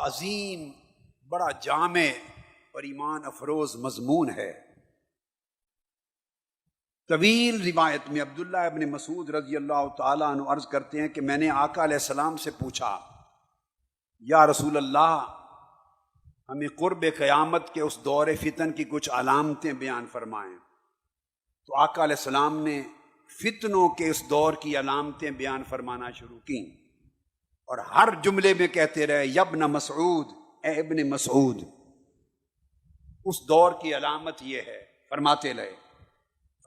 عظیم، بڑا جامع اور ایمان افروز مضمون ہے۔ طویل روایت میں عبداللہ ابن مسعود رضی اللہ تعالیٰ عنہ عرض کرتے ہیں کہ میں نے آقا علیہ السلام سے پوچھا، یا رسول اللہ، ہمیں قرب قیامت کے اس دور فتن کی کچھ علامتیں بیان فرمائیں۔ تو آقا علیہ السلام نے فتنوں کے اس دور کی علامتیں بیان فرمانا شروع کیں، اور ہر جملے میں کہتے رہے، یا ابن مسعود، اے ابن مسعود، اس دور کی علامت یہ ہے۔ فرماتے رہے،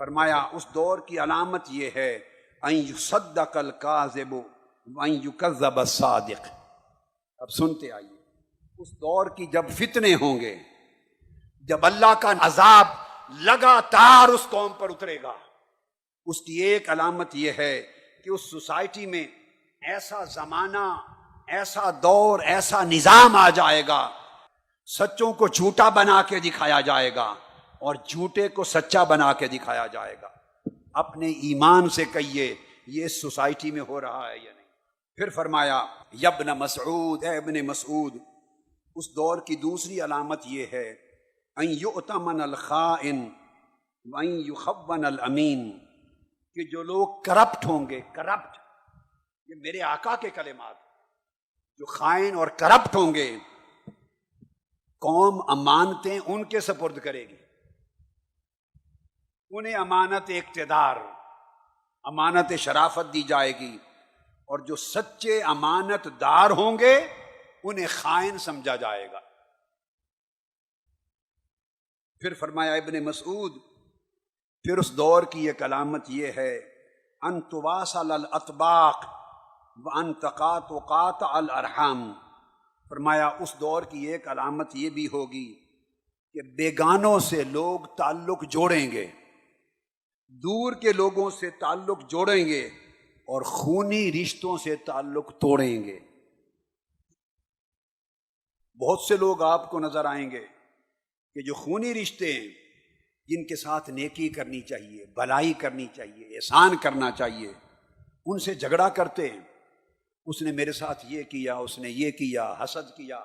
فرمایا اس دور کی علامت یہ ہے، ان یصدق الکاذب وان یکذب الصادق۔ اب سنتے آئیے، اس دور کی جب فتنے ہوں گے، جب اللہ کا عذاب لگاتار اس قوم پر اترے گا، اس کی ایک علامت یہ ہے کہ اس سوسائٹی میں ایسا زمانہ، ایسا دور، ایسا نظام آ جائے گا، سچوں کو جھوٹا بنا کے دکھایا جائے گا اور جھوٹے کو سچا بنا کے دکھایا جائے گا۔ اپنے ایمان سے کہیے، یہ اس سوسائٹی میں ہو رہا ہے یا نہیں؟ پھر فرمایا، یا ابن مسعود، اے ابن مسعود، اس دور کی دوسری علامت یہ ہے، ان یؤتمن الخائن وان یخون الامین، کہ جو لوگ کرپٹ ہوں گے، کرپٹ، یہ میرے آقا کے کلمات، جو خائن اور کرپٹ ہوں گے، قوم امانتیں ان کے سپرد کرے گی، انہیں امانت اقتدار، امانت شرافت دی جائے گی، اور جو سچے امانت دار ہوں گے انہیں خائن سمجھا جائے گا۔ پھر فرمایا ابن مسعود، پھر اس دور کی ایک علامت یہ ہے، ان تواصل الاطباق وان تقاطع الارحام۔ فرمایا اس دور کی ایک علامت یہ بھی ہوگی کہ بیگانوں سے لوگ تعلق جوڑیں گے، دور کے لوگوں سے تعلق جوڑیں گے اور خونی رشتوں سے تعلق توڑیں گے۔ بہت سے لوگ آپ کو نظر آئیں گے کہ جو خونی رشتے ہیں، جن کے ساتھ نیکی کرنی چاہیے، بھلائی کرنی چاہیے، احسان کرنا چاہیے، ان سے جھگڑا کرتے ہیں۔ اس نے میرے ساتھ یہ کیا، اس نے یہ کیا، حسد کیا،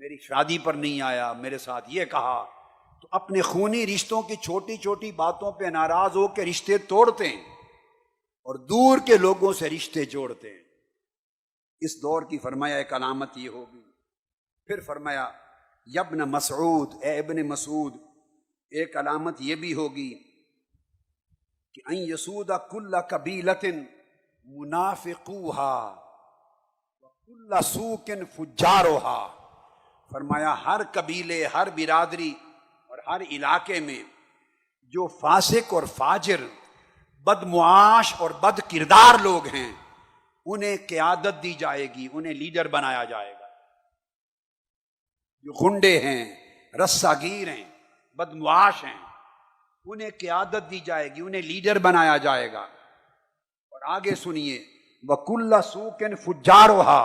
میری شادی پر نہیں آیا، میرے ساتھ یہ کہا، تو اپنے خونی رشتوں کی چھوٹی چھوٹی باتوں پہ ناراض ہو کے رشتے توڑتے ہیں اور دور کے لوگوں سے رشتے جوڑتے ہیں۔ اس دور کی فرمایا ایک علامت یہ ہوگی۔ پھر فرمایا، یا ابن مسعود، اے ابن مسعود، ایک علامت یہ بھی ہوگی کہ ان یسود کل قبیلۃ منافقوہا وکل سوق فجاروہا۔ فرمایا ہر قبیلے، ہر برادری اور ہر علاقے میں جو فاسق اور فاجر، بدمعاش اور بد کردار لوگ ہیں، انہیں قیادت دی جائے گی، انہیں لیڈر بنایا جائے گا۔ جو غنڈے ہیں، رسہ گیر ہیں، بدمعاش ہیں، انہیں قیادت دی جائے گی، انہیں لیڈر بنایا جائے گا۔ اور آگے سنیے، وَكُلَّ سُوقٍ فُجَّارُهَا،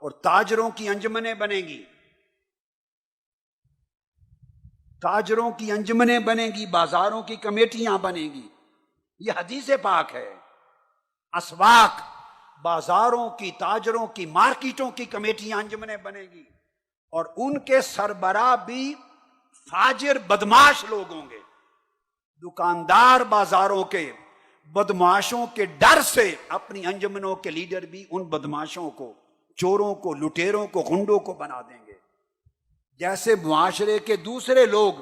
اور تاجروں کی انجمنیں بنیں گی، تاجروں کی انجمنیں بنیں گی، بازاروں کی کمیٹیاں بنیں گی۔ یہ حدیث پاک ہے۔ اسواق، بازاروں کی، تاجروں کی، مارکیٹوں کی کمیٹیاں، انجمنیں بنیں گی، اور ان کے سربراہ بھی فاجر بدمعاش لوگ ہوں گے۔ دکاندار بازاروں کے بدمعاشوں کے ڈر سے اپنی انجمنوں کے لیڈر بھی ان بدمعاشوں کو، چوروں کو، لٹیروں کو، غنڈوں کو بنا دیں گے۔ جیسے معاشرے کے دوسرے لوگ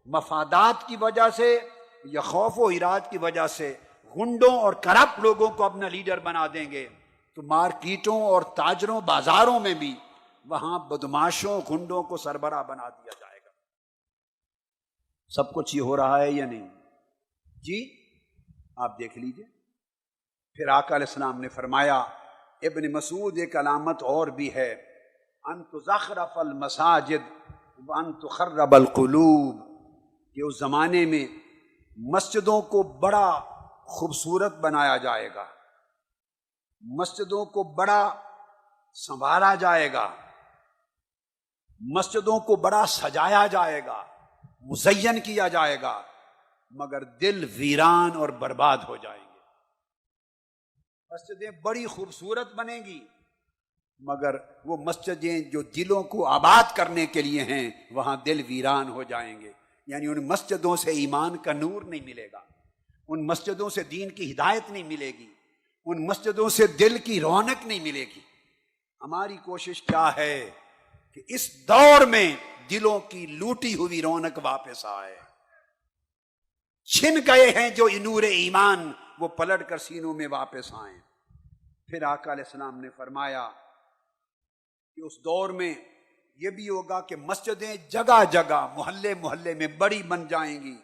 مفادات کی وجہ سے یا خوف و اراد کی وجہ سے غنڈوں اور کرپٹ لوگوں کو اپنا لیڈر بنا دیں گے، تو مارکیٹوں اور تاجروں، بازاروں میں بھی وہاں بدمعاشوں، غنڈوں کو سربراہ بنا دیا جائے گا۔ سب کچھ یہ ہو رہا ہے یا نہیں؟ جی آپ دیکھ لیجئے۔ پھر آقا علیہ السلام نے فرمایا، ابن مسعود، ایک علامت اور بھی ہے، ان تزخرف المساجد وان تخرب القلوب، کہ اس زمانے میں مسجدوں کو بڑا خوبصورت بنایا جائے گا، مسجدوں کو بڑا سنبھالا جائے گا، مسجدوں کو بڑا سجایا جائے گا، مزین کیا جائے گا، مگر دل ویران اور برباد ہو جائیں گے۔ مسجدیں بڑی خوبصورت بنیں گی، مگر وہ مسجدیں جو دلوں کو آباد کرنے کے لیے ہیں وہاں دل ویران ہو جائیں گے. یعنی ان مسجدوں سے ایمان کا نور نہیں ملے گا، ان مسجدوں سے دین کی ہدایت نہیں ملے گی، ان مسجدوں سے دل کی رونق نہیں ملے گی. ہماری کوشش کیا ہے کہ اس دور میں دلوں کی لوٹی ہوئی رونق واپس آئے. چھن گئے ہیں جو نور ایمان، وہ پلٹ کر سینوں میں واپس آئیں. پھر آقا علیہ السلام نے فرمایا کہ اس دور میں یہ بھی ہوگا کہ مسجدیں جگہ جگہ محلے محلے میں بڑی بن جائیں گی،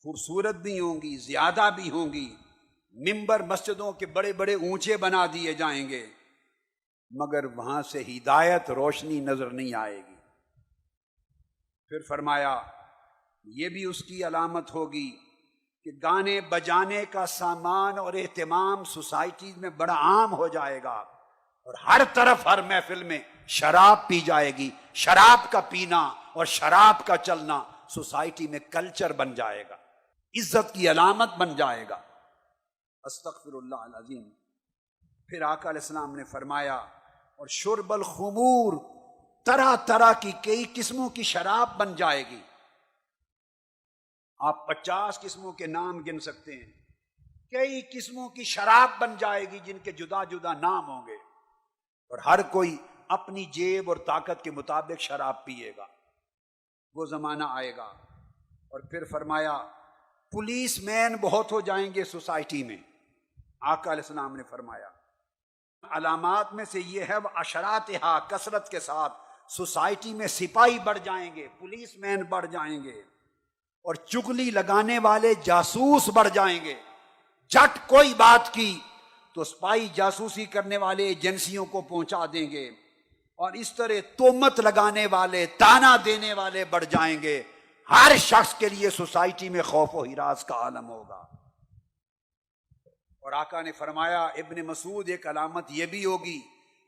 خوبصورت بھی ہوں گی، زیادہ بھی ہوں گی. ممبر مسجدوں کے بڑے بڑے اونچے بنا دیے جائیں گے، مگر وہاں سے ہدایت روشنی نظر نہیں آئے گی. پھر فرمایا یہ بھی اس کی علامت ہوگی کہ گانے بجانے کا سامان اور اہتمام سوسائٹیز میں بڑا عام ہو جائے گا، اور ہر طرف ہر محفل میں شراب پی جائے گی. شراب کا پینا اور شراب کا چلنا سوسائٹی میں کلچر بن جائے گا، عزت کی علامت بن جائے گا. استغفر اللہ العظیم. پھر آقا علیہ السلام نے فرمایا اور شرب الخمور، طرح طرح کی کئی قسموں کی شراب بن جائے گی. آپ 50 قسموں کے نام گن سکتے ہیں. کئی قسموں کی شراب بن جائے گی جن کے جدا جدا نام ہوں گے، اور ہر کوئی اپنی جیب اور طاقت کے مطابق شراب پیے گا. وہ زمانہ آئے گا. اور پھر فرمایا پولیس مین بہت ہو جائیں گے سوسائٹی میں. آقا علیہ السلام نے فرمایا علامات میں سے یہ ہے اشراتہا، کثرت کے ساتھ سوسائٹی میں سپاہی بڑھ جائیں گے، پولیس مین بڑھ جائیں گے، اور چغلی لگانے والے جاسوس بڑھ جائیں گے. جھٹ کوئی بات کی تو سپاہی جاسوسی کرنے والے ایجنسیوں کو پہنچا دیں گے، اور اس طرح تہمت لگانے والے، تانا دینے والے بڑھ جائیں گے. ہر شخص کے لیے سوسائٹی میں خوف و ہراس کا عالم ہوگا. اور آقا نے فرمایا ابن مسعود ایک علامت یہ بھی ہوگی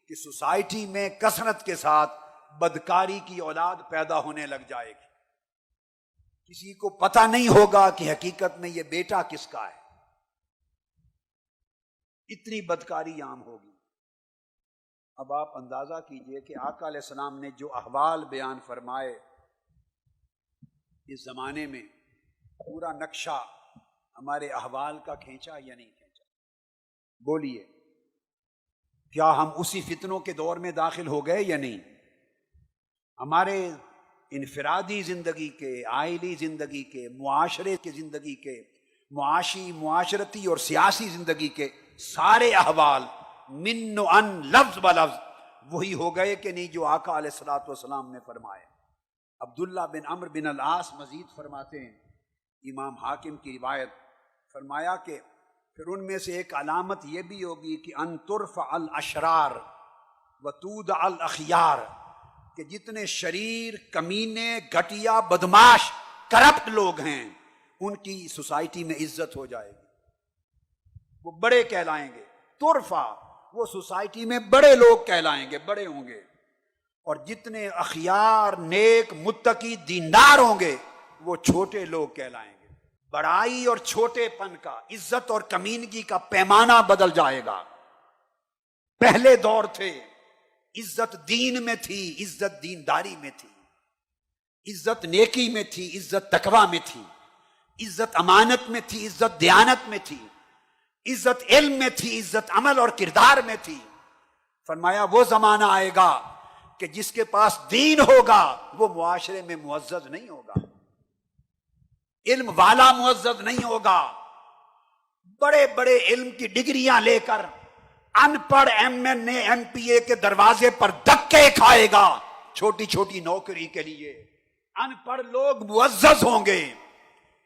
کہ سوسائٹی میں کثرت کے ساتھ بدکاری کی اولاد پیدا ہونے لگ جائے گی. کسی کو پتہ نہیں ہوگا کہ حقیقت میں یہ بیٹا کس کا ہے. اتنی بدکاری عام ہوگی. اب آپ اندازہ کیجئے کہ آقا علیہ السلام نے جو احوال بیان فرمائے، اس زمانے میں پورا نقشہ ہمارے احوال کا کھینچا یا نہیں کھینچا؟ بولیے، کیا ہم اسی فتنوں کے دور میں داخل ہو گئے یا نہیں؟ ہمارے انفرادی زندگی کے، عائلی زندگی کے، معاشرے کی زندگی کے، معاشی، معاشرتی اور سیاسی زندگی کے سارے احوال من و ان، لفظ بلفظ وہی ہو گئے کہ نہیں جو آقا علیہ الصلوۃ والسلام نے فرمائے؟ عبداللہ بن عمرو بن العاص مزید فرماتے ہیں، امام حاکم کی روایت، فرمایا کہ پھر ان میں سے ایک علامت یہ بھی ہوگی کہ ان ترفع الاشرار وتودع الاخیار، کہ جتنے شریر، کمینے، گھٹیا، بدماش، کرپٹ لوگ ہیں ان کی سوسائٹی میں عزت ہو جائے گی، وہ بڑے کہلائیں گے. ترفع، وہ سوسائٹی میں بڑے لوگ کہلائیں گے، بڑے ہوں گے. اور جتنے اخیار، نیک، متقی، دیندار ہوں گے وہ چھوٹے لوگ کہلائیں گے. بڑائی اور چھوٹے پن کا، عزت اور کمینگی کا پیمانہ بدل جائے گا. پہلے دور تھے عزت دین میں تھی، عزت دینداری میں تھی، عزت نیکی میں تھی، عزت تقوی میں تھی، عزت امانت میں تھی، عزت دیانت میں تھی، عزت علم میں تھی، عزت عمل اور کردار میں تھی. فرمایا وہ زمانہ آئے گا کہ جس کے پاس دین ہوگا وہ معاشرے میں معزز نہیں ہوگا، علم والا معزز نہیں ہوگا. بڑے بڑے علم کی ڈگریاں لے کر ان پڑھ ایم این اے، ایم پی اے کے دروازے پر دھکے کھائے گا چھوٹی چھوٹی نوکری کے لیے. ان پڑھ لوگ معزز ہوں گے،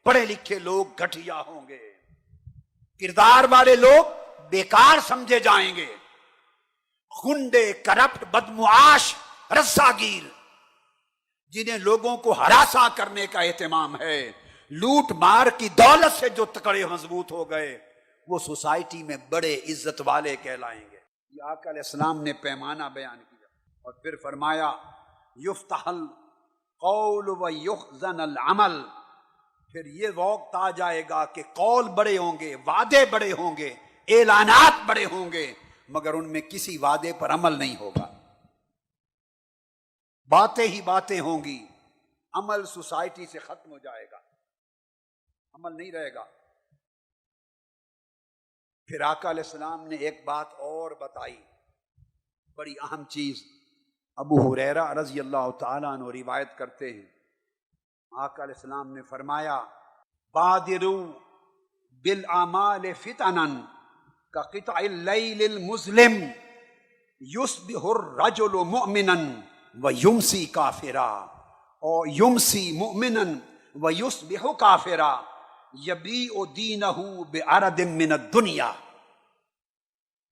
پڑھے لکھے لوگ گھٹیا ہوں گے، کردار والے لوگ بیکار سمجھے جائیں گے. گنڈے، کرپٹ، بدمعاش، رساگیر، جنہیں لوگوں کو ہراساں کرنے کا اہتمام ہے، لوٹ مار کی دولت سے جو تکڑے مضبوط ہو گئے، وہ سوسائٹی میں بڑے عزت والے کہلائیں گے. یہ آقا علیہ السلام نے پیمانہ بیان کیا. اور پھر فرمایا یفتح القول و یخزن العمل. پھر یہ وقت آ جائے گا کہ قول بڑے ہوں گے، وعدے بڑے ہوں گے، اعلانات بڑے ہوں گے، مگر ان میں کسی وعدے پر عمل نہیں ہوگا. باتیں ہی باتیں ہوں گی، عمل سوسائٹی سے ختم ہو جائے گا، عمل نہیں رہے گا. پھر آقا علیہ السلام نے ایک بات اور بتائی، بڑی اہم چیز. ابو ہریرہ رضی اللہ تعالیٰ عنہ روایت کرتے ہیں، آقا علیہ السلام نے فرمایا بادروا بالاعمال فتنا کقطع اللیل المظلم یصبح الرجل مؤمنا ویمسی کافرا اور یمسی مؤمنا ویصبح کافرا یبیع دینہ بعرض من الدنیا.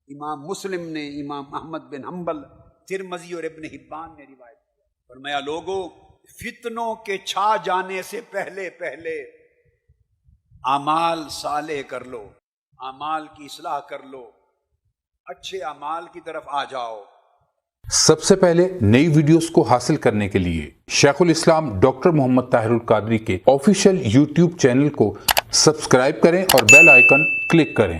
امام مسلم نے، امام احمد بن حنبل، ترمذی اور ابن حبان نے روایت کیا. فرمایا لوگوں، فتنوں کے چھا جانے سے پہلے پہلے اعمال صالح کر لو، اعمال کی اصلاح کر لو، اچھے اعمال کی طرف آ جاؤ. سب سے پہلے نئی ویڈیوز کو حاصل کرنے کے لیے شیخ الاسلام ڈاکٹر محمد طاہر القادری کے آفیشیل یوٹیوب چینل کو سبسکرائب کریں اور بیل آئیکن کلک کریں.